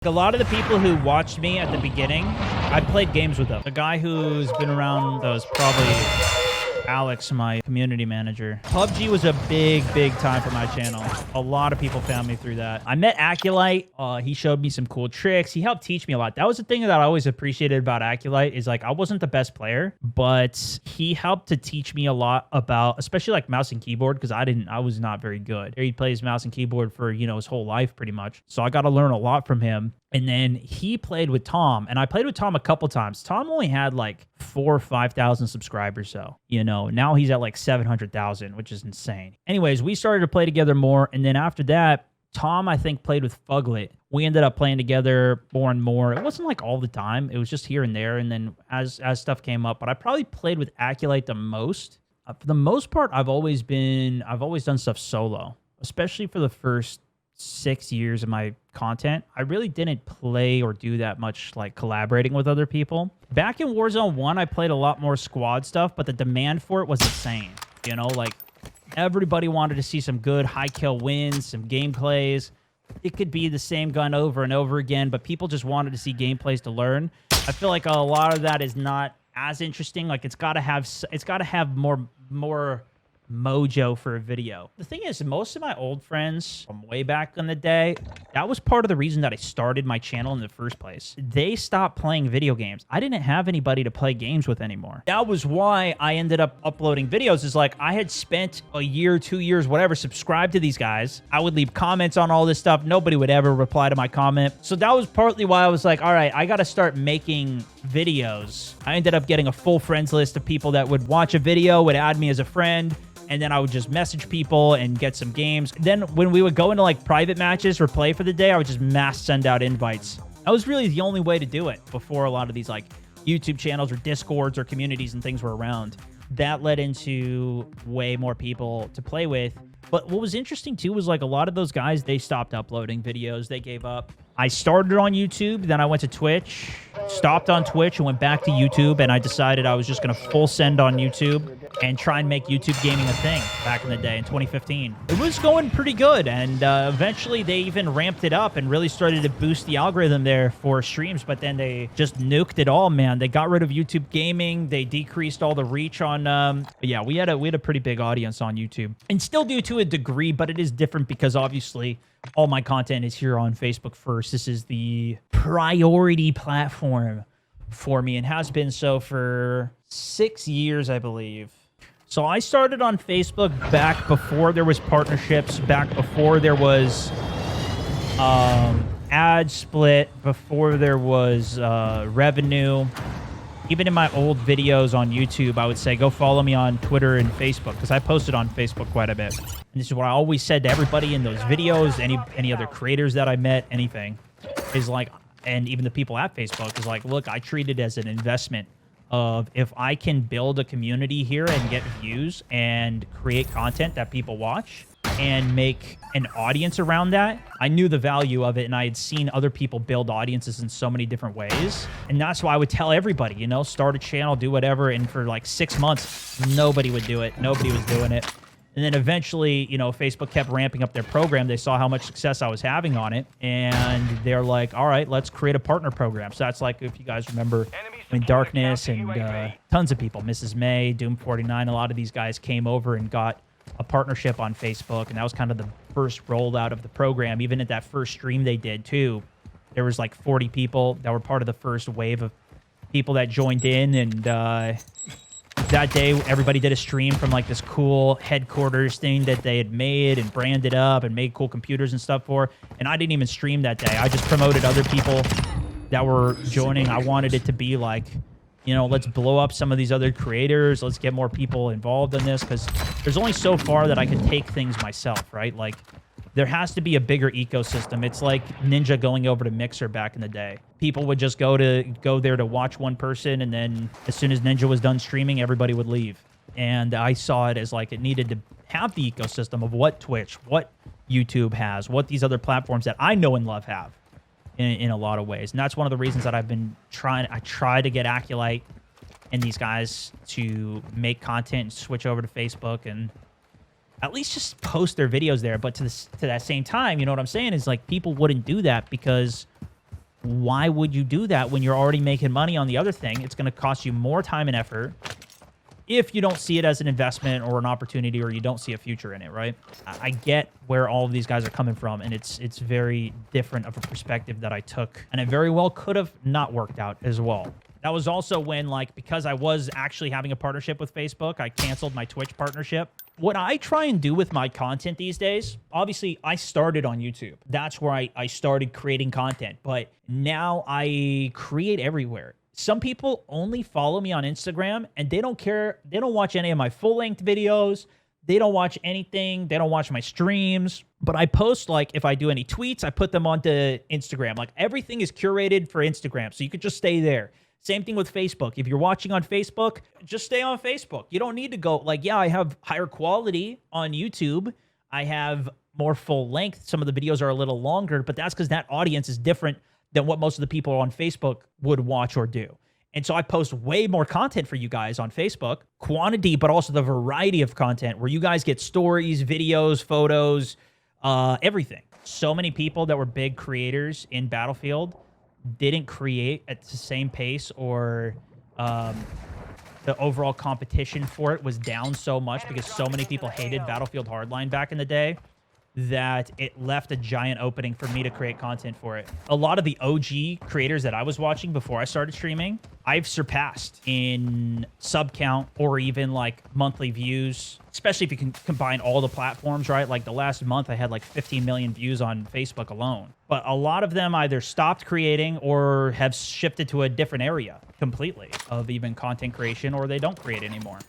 A lot of the people who watched me at the beginning, I played games with them. The guy who's been around, that was probably Alex, my community manager. PUBG was a big time for my channel. A lot of people found me through that. I met Aculite. He showed me some cool tricks. He helped teach me a lot. That was the thing that I always appreciated about Aculite is like I wasn't the best player, but he helped to teach me a lot about, especially like mouse and keyboard, because I was not very good. He plays mouse and keyboard for, you know, his whole life pretty much. So I got to learn a lot from him. And then he played with Tom, and I played with Tom a couple times. Tom only had like 4,000 or 5,000 subscribers, so, you know, now he's at like 700,000, which is insane. Anyways, we started to play together more, and then after that, Tom, I think, played with Fuglet. We ended up playing together more and more. It wasn't like all the time. It was just here and there, and then as stuff came up, but I probably played with Aculite the most. For the most part, I've always done stuff solo, especially for the first 6 years of my content. I really didn't play or do that much like collaborating with other people. Back in Warzone 1, I played a lot more squad stuff, but the demand for it was insane. You know, like everybody wanted to see some good high kill wins, some gameplays. It could be the same gun over and over again, but people just wanted to see gameplays to learn. I feel like a lot of that is not as interesting. Like it's got to have more mojo for a video. The thing is, most of my old friends from way back in the day, that was part of the reason that I started my channel in the first place. They stopped playing video games. I didn't have anybody to play games with anymore. That was why I ended up uploading videos. Is like I had spent a year, 2 years, whatever, subscribed to these guys. I would leave comments on all this stuff. Nobody would ever reply to my comment. So that was partly why I was like, all right, I got to start making videos. I ended up getting a full friends list of people that would watch a video, would add me as a friend, and then I would just message people and get some games. Then when we would go into like private matches or play for the day, I would just mass send out invites. That was really the only way to do it before a lot of these like YouTube channels or Discords or communities and things were around. That led into way more people to play with. But what was interesting too was like a lot of those guys, they stopped uploading videos. They gave up. I started on YouTube, then I went to Twitch, stopped on Twitch and went back to YouTube, and I decided I was just going to full send on YouTube and try and make YouTube gaming a thing back in the day in 2015. It was going pretty good, and eventually they even ramped it up and really started to boost the algorithm there for streams, but then they just nuked it all, man. They got rid of YouTube gaming. They decreased all the reach on... But yeah, we had a pretty big audience on YouTube, and still do to a degree, but it is different because obviously all my content is here on Facebook first. This is the priority platform for me and has been so for 6 years, I believe. So I started on Facebook back before there was partnerships, back before there was ad split, before there was revenue. Even in my old videos on YouTube, I would say, go follow me on Twitter and Facebook, because I posted on Facebook quite a bit. And this is what I always said to everybody in those videos, any other creators that I met, anything, is like, and even the people at Facebook, is like, look, I treat it as an investment of if I can build a community here and get views and create content that people watch and make an audience around that. I knew the value of it, and I had seen other people build audiences in so many different ways. And that's why I would tell everybody, you know, start a channel, do whatever. And for like 6 months, nobody would do it. Nobody was doing it. And then eventually, you know, Facebook kept ramping up their program. They saw how much success I was having on it. And they're like, all right, let's create a partner program. So that's like, if you guys remember, when Darkness and tons of people, Mrs. May, Doom49, a lot of these guys came over and got a partnership on Facebook, and that was kind of the first rollout of the program. Even at that first stream they did too, there was like 40 people that were part of the first wave of people that joined in, and that day everybody did a stream from like this cool headquarters thing that they had made and branded up and made cool computers and stuff for. And I didn't even stream that day. I just promoted other people that were joining. I wanted it to be like, you know, let's blow up some of these other creators. Let's get more people involved in this, because there's only so far that I can take things myself, right? Like, there has to be a bigger ecosystem. It's like Ninja going over to Mixer back in the day. People would just go there to watch one person, and then as soon as Ninja was done streaming, everybody would leave. And I saw it as like it needed to have the ecosystem of what Twitch, what YouTube has, what these other platforms that I know and love have. In a lot of ways. And that's one of the reasons that I've been I try to get Aculite and these guys to make content and switch over to Facebook and at least just post their videos there. But to that same time, you know what I'm saying, is like people wouldn't do that because why would you do that when you're already making money on the other thing? It's going to cost you more time and effort if you don't see it as an investment or an opportunity, or you don't see a future in it, right? I get where all of these guys are coming from, and it's very different of a perspective that I took, and it very well could have not worked out as well. That was also when, like, because I was actually having a partnership with Facebook, I canceled my Twitch partnership. What I try and do with my content these days, obviously, I started on YouTube. That's where I started creating content, but now I create everywhere. Some people only follow me on Instagram, and they don't care. They don't watch any of my full-length videos. They don't watch anything. They don't watch my streams. But I post, like, if I do any tweets, I put them onto Instagram. Like, everything is curated for Instagram, so you could just stay there. Same thing with Facebook. If you're watching on Facebook, just stay on Facebook. You don't need to go, like, yeah, I have higher quality on YouTube. I have more full length. Some of the videos are a little longer, but that's because that audience is different than what most of the people on Facebook would watch or do. And so I post way more content for you guys on Facebook, quantity, but also the variety of content where you guys get stories, videos, photos, everything. So many people that were big creators in Battlefield didn't create at the same pace, or the overall competition for it was down so much because so many people hated Battlefield Hardline back in the day that it left a giant opening for me to create content for it. A lot of the OG creators that I was watching before I started streaming, I've surpassed in sub count or even like monthly views, especially if you can combine all the platforms, right? Like the last month I had like 15 million views on Facebook alone. But a lot of them either stopped creating or have shifted to a different area completely of even content creation, or they don't create anymore.